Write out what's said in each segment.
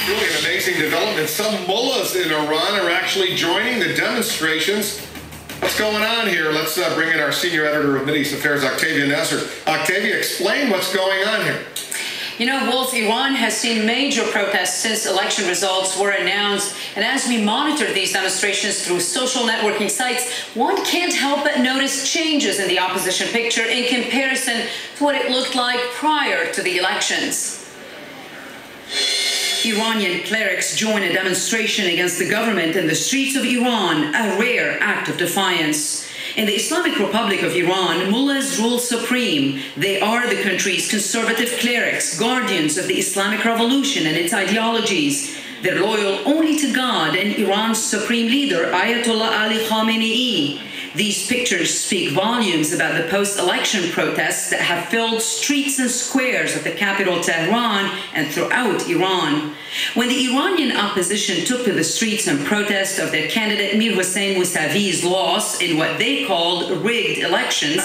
Really an amazing development. Some mullahs in Iran are actually joining the demonstrations. What's going on here? Let's bring in our senior editor of Middle East Affairs, Octavia Nasser. Octavia, explain what's going on here. You know, Wolf, Iran has seen major protests since election results were announced. And as we monitor these demonstrations through social networking sites, one can't help but notice changes in the opposition picture in comparison to what it looked like prior to the elections. Iranian clerics join a demonstration against the government in the streets of Iran, a rare act of defiance. In the Islamic Republic of Iran, mullahs rule supreme. They are the country's conservative clerics, guardians of the Islamic revolution and its ideologies. They're loyal only to God and Iran's supreme leader, Ayatollah Ali Khamenei. These pictures speak volumes about the post-election protests that have filled streets and squares of the capital Tehran and throughout Iran. When the Iranian opposition took to the streets in protest of their candidate Mir Hossein Mousavi's loss in what they called rigged elections,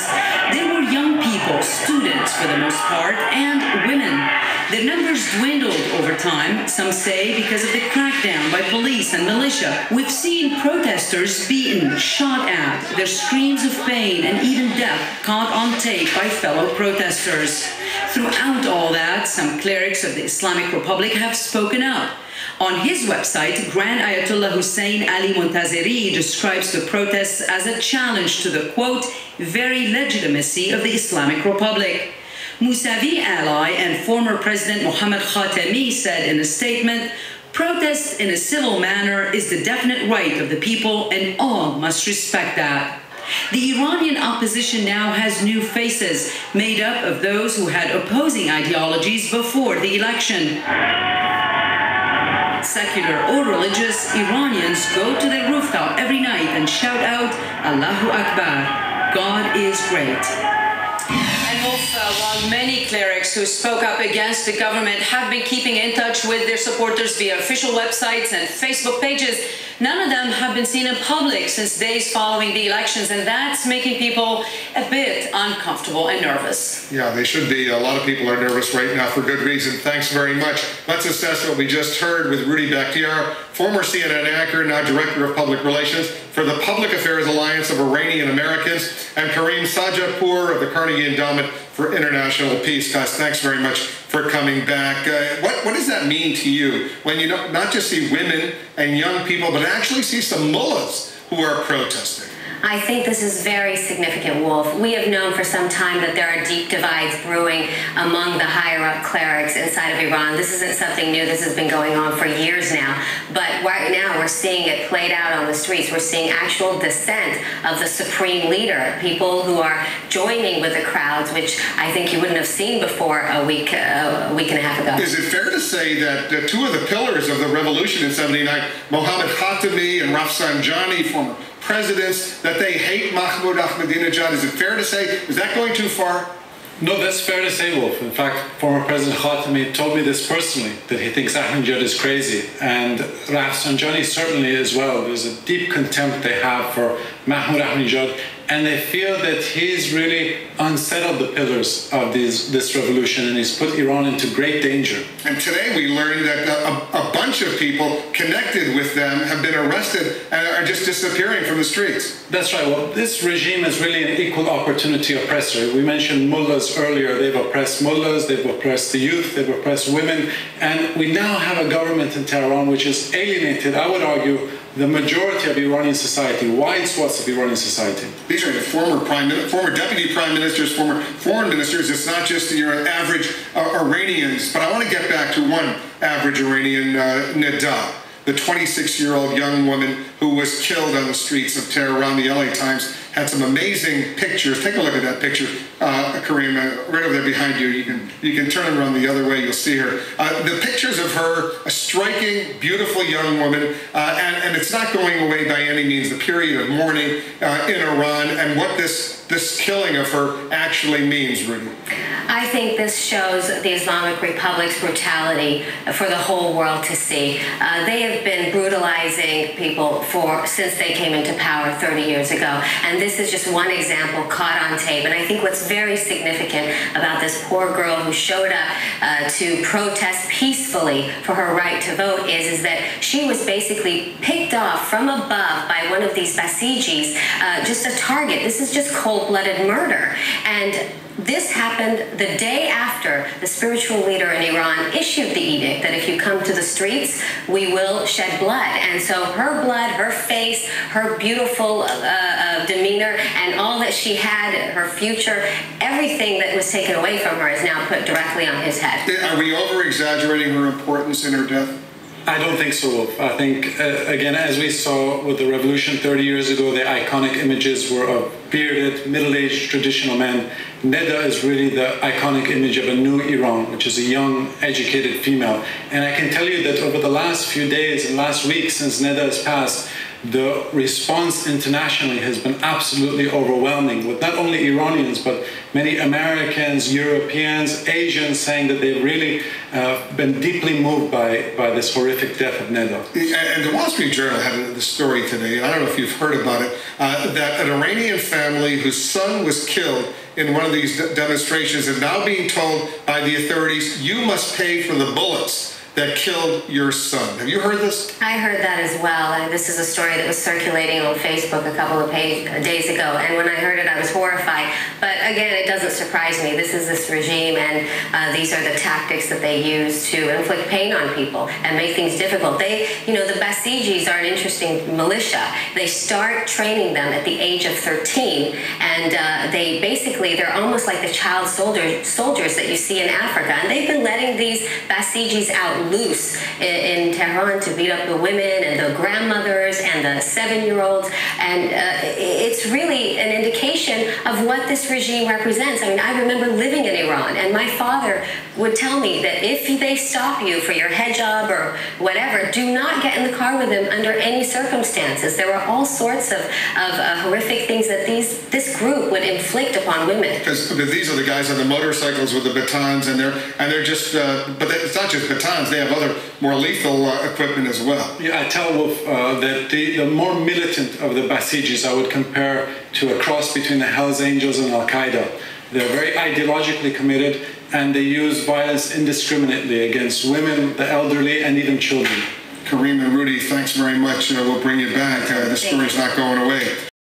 there were young people, students for the most part, and women. Their numbers dwindled over time, some say because of the crackdown by police and militia. We've seen protesters beaten, shot at, their screams of pain and even death caught on tape by fellow protesters. Throughout all that, some clerics of the Islamic Republic have spoken up. On his website, Grand Ayatollah Hussein Ali Montazeri describes the protests as a challenge to the, quote, very legitimacy of the Islamic Republic. Mousavi ally and former President Mohammad Khatami said in a statement, protest in a civil manner is the definite right of the people and all must respect that. The Iranian opposition now has new faces, made up of those who had opposing ideologies before the election. Secular or religious, Iranians go to their rooftop every night and shout out, Allahu Akbar, God is great. And Wolf, while many clerics who spoke up against the government have been keeping in touch with their supporters via official websites and Facebook pages, none of them have been seen in public since days following the elections, and that's making people a bit uncomfortable and nervous. Yeah, they should be. A lot of people are nervous right now for good reason. Thanks very much. Let's assess what we just heard with Rudy Bakhtiar, former CNN anchor, now Director of Public Relations for the Public Affairs Alliance of Iranian Americans, and Karim Sajadpour of the Carnegie Endowment for International Peace. Guys, thanks very much for coming back. What does that mean to you when you not just see women and young people, but actually see some mullahs who are protesting? I think this is very significant, Wolf. We have known for some time that there are deep divides brewing among the higher-up clerics inside of Iran. This isn't something new. This has been going on for years now. But right now, we're seeing it played out on the streets. We're seeing actual dissent of the supreme leader, people who are joining with the crowds, which I think you wouldn't have seen before a week and a half ago. Is it fair to say that two of the pillars of the revolution in '79, Mohammad Khatami and Rafsanjani, former presidents, that they hate Mahmoud Ahmadinejad? Is it fair to say? Is that going too far? No, that's fair to say, Wolf. In fact, former President Khatami told me this personally, that he thinks Ahmadinejad is crazy. And Rafsanjani certainly as well. There's a deep contempt they have for Mahmoud Ahmadinejad, and they feel that he's really unsettled the pillars of this revolution, and he's put Iran into great danger. And today we learned that a bunch of people connected with them have been arrested and are just disappearing from the streets. That's right. Well, this regime is really an equal opportunity oppressor. We mentioned mullahs earlier. They've oppressed mullahs, they've oppressed the youth, they've oppressed women, and we now have a government in Tehran which has alienated, I would argue, the majority of Iranian society, wide swaths of Iranian society. These are former deputy prime ministers, former foreign ministers. It's not just your average Iranians. But I want to get back to one average Iranian, Neda, the 26-year-old young woman who was killed on the streets of Tehran. The LA Times had some amazing pictures. Take a look at that picture, Karim, right over there behind you. You can turn it around the other way, you'll see her. The pictures of her, a striking, beautiful young woman, and it's not going away by any means, the period of mourning in Iran, and what this killing of her actually means, Rudy. I think this shows the Islamic Republic's brutality for the whole world to see. They have been brutalizing people since they came into power 30 years ago, and this is just one example caught on tape. And I think what's very significant about this poor girl who showed up to protest peacefully for her right to vote is that she was basically picked off from above by one of these Basijis, just a target. This is just cold-blooded murder. And this happened the day after the spiritual leader in Iran issued the edict that if you come to the streets, we will shed blood. And so her blood, her face, her beautiful demeanor, and all that she had, her future, everything that was taken away from her is now put directly on his head. Are we over-exaggerating her importance in her death? I don't think so, Wolf. I think, again, as we saw with the revolution 30 years ago, the iconic images were of bearded, middle-aged traditional men. Neda is really the iconic image of a new Iran, which is a young, educated female. And I can tell you that over the last few days and last week since Neda has passed, the response internationally has been absolutely overwhelming, with not only Iranians, but many Americans, Europeans, Asians saying that they've really been deeply moved by this horrific death of Neda. And the Wall Street Journal had the story today, and I don't know if you've heard about it, that an Iranian family whose son was killed in one of these demonstrations is now being told by the authorities, you must pay for the bullets that killed your son. Have you heard this? I heard that as well, and this is a story that was circulating on Facebook a couple of days ago, and when I heard it, I was horrified. But again, it doesn't surprise me. This is this regime, and these are the tactics that they use to inflict pain on people and make things difficult. The Basijis are an interesting militia. They start training them at the age of 13, and they're almost like the child soldiers that you see in Africa, and they've been letting these Basijis out loose in Tehran to beat up the women and the grandmothers and the 7-year-olds, and it's really an indication of what this regime represents. I mean, I remember living in Iran, and my father would tell me that if they stop you for your hijab or whatever, do not get in the car with them under any circumstances. There were all sorts of horrific things that this group would inflict upon women. Because these are the guys on the motorcycles with the batons, and they're just, but it's not just batons. They have other more lethal equipment as well. Yeah, I tell Wolf that the more militant of the Basijis I would compare to a cross between the Hells Angels and Al-Qaeda. They're very ideologically committed, and they use violence indiscriminately against women, the elderly, and even children. Kareem and Rudy, thanks very much. We'll bring you back. The story's not going away.